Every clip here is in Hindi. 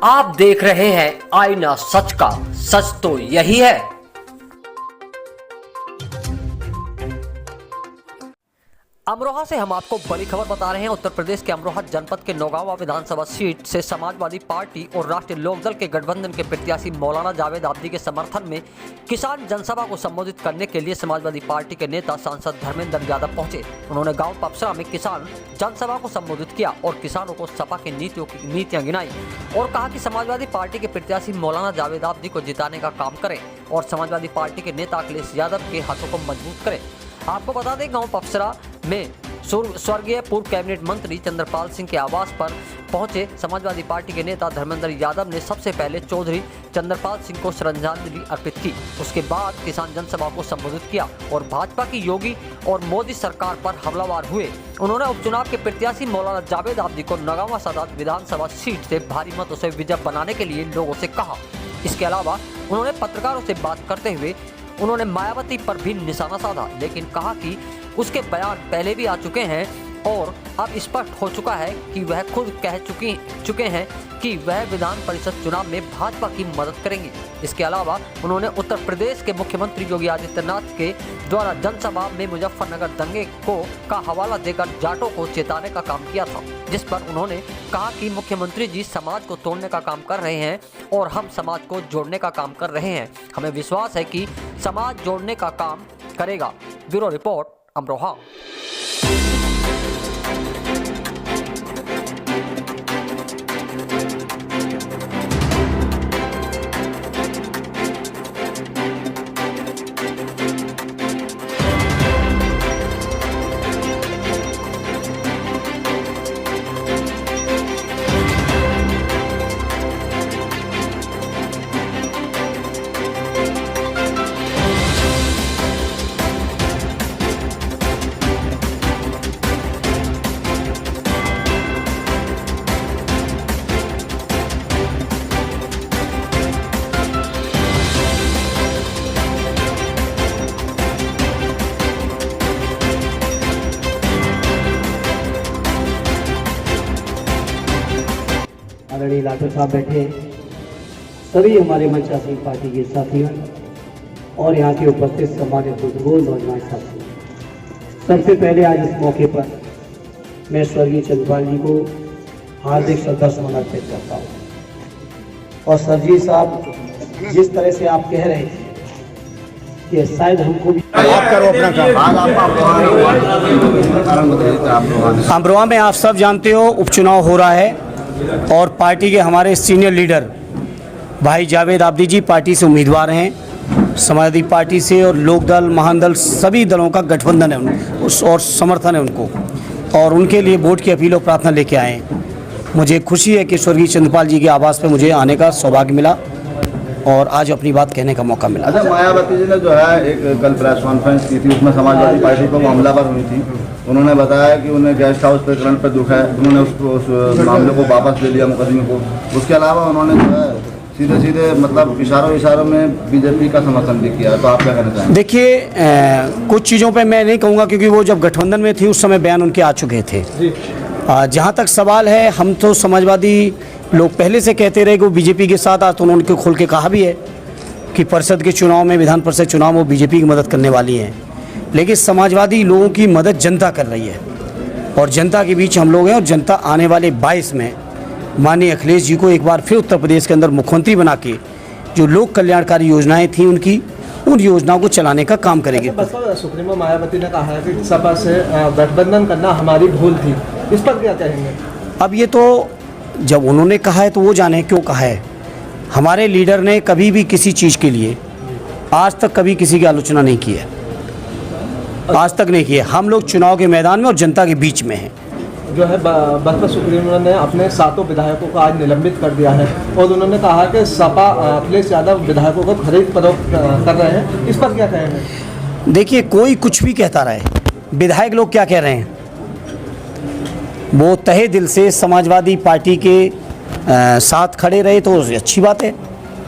आप देख रहे हैं आईना सच का, सच तो यही है। अमरोहा से हम आपको बड़ी खबर बता रहे हैं। उत्तर प्रदेश के अमरोहा जनपद के नौगांवा विधानसभा सीट से समाजवादी पार्टी और राष्ट्रीय लोकदल के गठबंधन के प्रत्याशी मौलाना जावेद आब्दी के समर्थन में किसान जनसभा को संबोधित करने के लिए समाजवादी पार्टी के नेता सांसद धर्मेंद्र यादव पहुंचे। उन्होंने गांव पपसरा में किसान जनसभा को संबोधित किया और किसानों को सपा की नीतियां गिनाई और कहा कि समाजवादी पार्टी के प्रत्याशी मौलाना जावेद आब्दी को जिताने का काम करें और समाजवादी पार्टी के नेता अखिलेश यादव के हाथों को मजबूत करें। आपको बता दें, गांव पपसरा में स्वर्गीय पूर्व कैबिनेट मंत्री चंद्रपाल सिंह के आवास पर पहुंचे समाजवादी पार्टी के नेता धर्मेंद्र यादव ने सबसे पहले चौधरी चंद्रपाल सिंह को श्रद्धांजलि अर्पित की। उसके बाद किसान जनसभा को संबोधित किया और भाजपा की योगी और मोदी सरकार पर हमलावर हुए। उन्होंने उपचुनाव के प्रत्याशी मौलाना जावेद आब्दी को नौगांवा सदर विधानसभा सीट से भारी मतों से विजय बनाने के लिए लोगों से कहा। इसके अलावा उन्होंने पत्रकारों से बात करते हुए उन्होंने मायावती पर भी निशाना साधा, लेकिन कहा कि उसके बयान पहले भी आ चुके हैं और अब स्पष्ट हो चुका है कि वह खुद कह चुके हैं कि वह विधान परिषद चुनाव में भाजपा की मदद करेंगे। इसके अलावा उन्होंने उत्तर प्रदेश के मुख्यमंत्री योगी आदित्यनाथ के द्वारा जनसभा में मुजफ्फरनगर दंगे का हवाला देकर जाटों को चेताने का काम किया था, जिस पर उन्होंने कहा कि मुख्यमंत्री जी समाज को तोड़ने का काम कर रहे हैं और हम समाज को जोड़ने का काम कर रहे हैं। हमें विश्वास है कि समाज जोड़ने का काम करेगा। Bureau report, Amroha. आदरणीय लाठर साहब बैठे, सभी हमारे मंचा सिंह पार्टी के साथियों और यहाँ के उपस्थित सम्मानित बुजुर्गों, नौजवान साथियों, सबसे पहले आज इस मौके पर मैं स्वर्गीय चंद्रपाल जी को हार्दिक श्रद्धा सुमन अर्पित करता हूँ। और सरजी साहब, जिस तरह से आप कह रहे थे कि शायद हमको भी आप करो अपना काम। अमरोहा में आप सब जानते हो उपचुनाव हो रहा है और पार्टी के हमारे सीनियर लीडर भाई जावेद आब्दी जी पार्टी से उम्मीदवार हैं। समाजवादी पार्टी से और लोकदल, महादल सभी दलों का गठबंधन है और समर्थन है उनको, और उनके लिए वोट की अपील और प्रार्थना लेके आए हैं। मुझे खुशी है कि स्वर्गीय चंद्रपाल जी के आवास पर मुझे आने का सौभाग्य मिला और आज अपनी बात कहने का मौका मिला। अच्छा, मायावती जी ने जो है एक कल प्रेस कॉन्फ्रेंस की थी, उसमें समाजवादी पार्टी को हमलावर हुई थी। उन्होंने बताया कि उन्हें गेस्ट हाउस प्रकरण पर दुख है, उन्होंने उस मामले को वापस ले लिया, मुकदमे को। उसके अलावा उन्होंने जो है सीधे मतलब इशारों में बीजेपी का समर्थन भी किया। तो आप क्या कहना चाहेंगे? देखिए, कुछ चीज़ों पे मैं नहीं कहूँगा क्योंकि वो जब गठबंधन में थी उस समय बयान उनके आ चुके थे। जहाँ तक सवाल है, हम तो समाजवादी लोग पहले से कहते रहे कि वो बीजेपी के साथ, आज तो उन्होंने खुल के कहा भी है कि परिषद के चुनाव में, विधान परिषद चुनाव में वो बीजेपी की मदद करने वाली हैं। लेकिन समाजवादी लोगों की मदद जनता कर रही है और जनता के बीच हम लोग हैं, और जनता आने वाले 22 में माननीय अखिलेश जी को एक बार फिर उत्तर प्रदेश के अंदर मुख्यमंत्री बना के जो लोक कल्याणकारी योजनाएं थी उन योजनाओं को चलाने का काम करेगी। बसपा सुप्रीमो मायावती ने कहा है कि सपा से गठबंधन करना हमारी भूल थी, इस पर क्या कहेंगे? अब ये तो जब उन्होंने कहा है तो वो जाने क्यों कहा है। हमारे लीडर ने कभी भी किसी चीज़ के लिए आज तक कभी किसी की आलोचना नहीं की है, आज तक नहीं की है। हम लोग चुनाव के मैदान में और जनता के बीच में हैं। जो है बसपा सुप्रीमो ने अपने 7 विधायकों को आज निलंबित कर दिया है और उन्होंने कहा कि सपा अखिलेश यादव विधायकों को खरीद फरोख्त कर रहे हैं, इस पर क्या कहेंगे? देखिए, कोई कुछ भी कहता रहे, विधायक लोग क्या कह रहे हैं, वो तहे दिल से समाजवादी पार्टी के साथ खड़े रहे तो अच्छी बात है।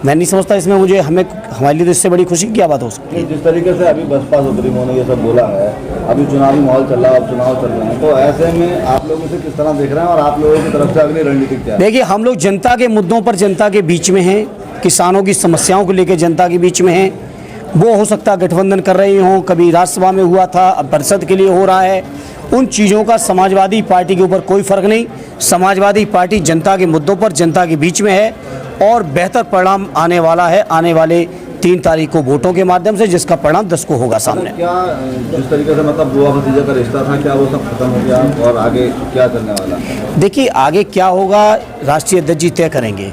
मैं नहीं समझता इसमें मुझे हमारे लिए तो इससे बड़ी खुशी की क्या बात हो सकती है। जिस तरीके से अभी बसपा सुप्रीमो ने ये सब बोला है, अभी चुनावी माहौल चल रहा है, अब चुनाव चल रहे हैं, तो ऐसे में आप लोग इसे किस तरह देख रहे हैं और आप लोगों की तरफ से अगली रणनीति क्या है? देखिए, हम लोग जनता के मुद्दों पर जनता के बीच में हैं, किसानों की समस्याओं को लेकर जनता के बीच में हैं। वो हो सकता है गठबंधन कर रही हों, कभी राज्यसभा में हुआ था, अब परिषद के लिए हो रहा है। उन चीज़ों का समाजवादी पार्टी के ऊपर कोई फ़र्क नहीं। समाजवादी पार्टी जनता के मुद्दों पर जनता के बीच में है और बेहतर परिणाम आने वाला है आने वाले 3 तारीख को वोटों के माध्यम से, जिसका परिणाम 10 को होगा सामने। क्या जिस तरीके से मतलब बुआ भतीजा का रिश्ता था, क्या वो सब खत्म हो गया और आगे क्या करने वाला है? देखिए, आगे क्या होगा राष्ट्रीय अध्यक्ष जी तय करेंगे।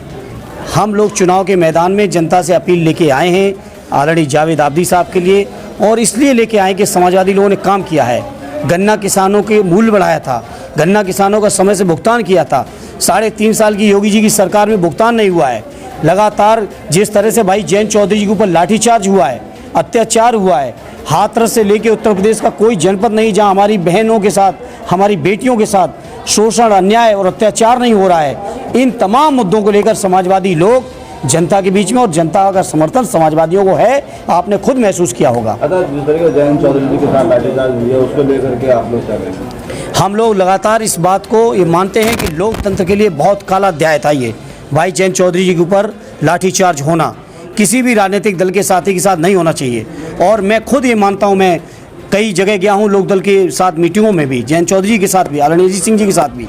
हम लोग चुनाव के मैदान में जनता से अपील लेके आए हैं आदरणीय जावेद आबदी साहब के लिए, और इसलिए लेके आए कि समाजवादी लोगों ने काम किया है। गन्ना किसानों के मूल्य बढ़ाया था, गन्ना किसानों का समय से भुगतान किया था। 3.5 साल की योगी जी की सरकार में भुगतान नहीं हुआ है। लगातार जिस तरह से भाई जयंत चौधरी जी के ऊपर लाठीचार्ज हुआ है, अत्याचार हुआ है, हाथरस से लेके उत्तर प्रदेश का कोई जनपद नहीं जहां हमारी बहनों के साथ, हमारी बेटियों के साथ शोषण, अन्याय और अत्याचार नहीं हो रहा है। इन तमाम मुद्दों को लेकर समाजवादी लोग जनता के बीच में, और जनता का समर्थन समाजवादियों को है, आपने खुद महसूस किया होगा। जिस तरीके से जयंत चौधरी जी के साथ लाठीचार्ज हुई है, उसको लेकर के आप लोग क्या करेंगे? हम लोग लगातार इस बात को ये मानते हैं कि लोकतंत्र के लिए बहुत काला अध्याय था ये। भाई जयंत चौधरी जी के ऊपर लाठीचार्ज होना किसी भी राजनीतिक दल के साथी के साथ नहीं होना चाहिए। और मैं खुद ये मानता हूँ, मैं कई जगह गया हूँ लोकदल के साथ मीटिंगों में भी, जयंत चौधरी जी के साथ भी, आदरणीय अजीत सिंह जी के साथ भी।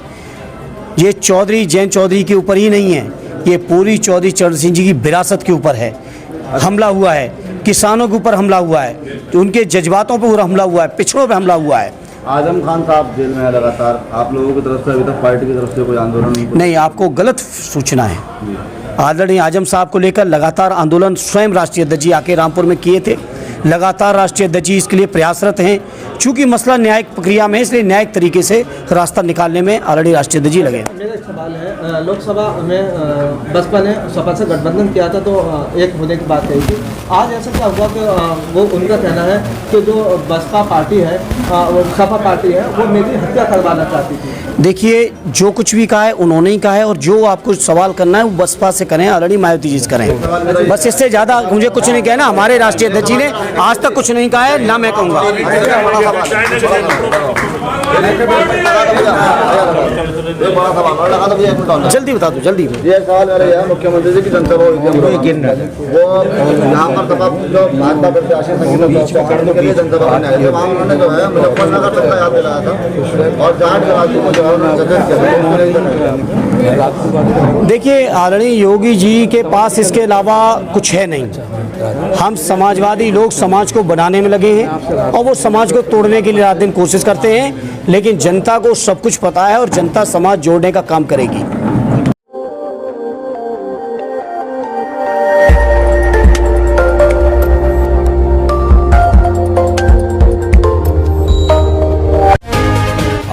ये जयंत चौधरी के ऊपर ही नहीं है, ये पूरी चौधरी चरण सिंह जी की विरासत के ऊपर है। हमला हुआ है, किसानों के ऊपर हमला हुआ है, उनके जज्बातों पर हमला हुआ है, पिछड़ों पर हमला हुआ है। आजम खान साहब जेल में है लगातार, आप लोगों की तरफ से अभी तक पार्टी की तरफ से कोई आंदोलन नहीं? आपको गलत सूचना है। आदरणीय आजम साहब को लेकर लगातार आंदोलन स्वयं राष्ट्रीय अध्यक्ष जी आके रामपुर में किए थे। लगातार राष्ट्रीय अध्यक्ष जी इसके लिए प्रयासरत हैं। चूंकि मसला न्यायिक प्रक्रिया में है, इसलिए न्यायिक तरीके से रास्ता निकालने में आदरणीय राष्ट्रीय अध्यक्ष जी लगे। मेरा एक सवाल है, लोकसभा में बसपा ने सपा से गठबंधन किया था तो एक होने की बात कही थी। आज ऐसा क्या हुआ कि वो उनका कहना है कि जो बसपा पार्टी है, सपा पार्टी है, वो मेरी हत्या करवाना चाहती थी। देखिए, जो कुछ भी कहा है उन्होंने ही कहा है, और जो आपको सवाल करना है वो बसपा से करें, आदरणीय मायावती जी से करें। बस इससे ज़्यादा मुझे कुछ नहीं कहना। हमारे राष्ट्रीय अध्यक्ष जी ने आज तक कुछ नहीं कहा है, ना मैं कहूँगा। जल्दी बता दो, जल्दी। ये सवाल मेरा यह मुख्यमंत्री जी की जनसभा हुई थी, वो यहाँ पर सपा जो भाजपा प्रत्याशी करने के लिए जनसभा करने आए थे, वहाँ उन्होंने जो है मुजफ्फरनगर तक का याद दिलाया था और जाट जवासी को जो है देखिए, आदरणीय योगी जी के पास इसके अलावा कुछ है नहीं। हम समाजवादी लोग समाज को बनाने में लगे हैं और वो समाज को तोड़ने के लिए रात दिन कोशिश करते हैं, लेकिन जनता को सब कुछ पता है और जनता समाज जोड़ने का काम करेगी।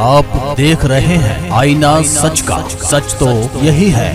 आप देख रहे हैं आईना सच का, सच तो यही है।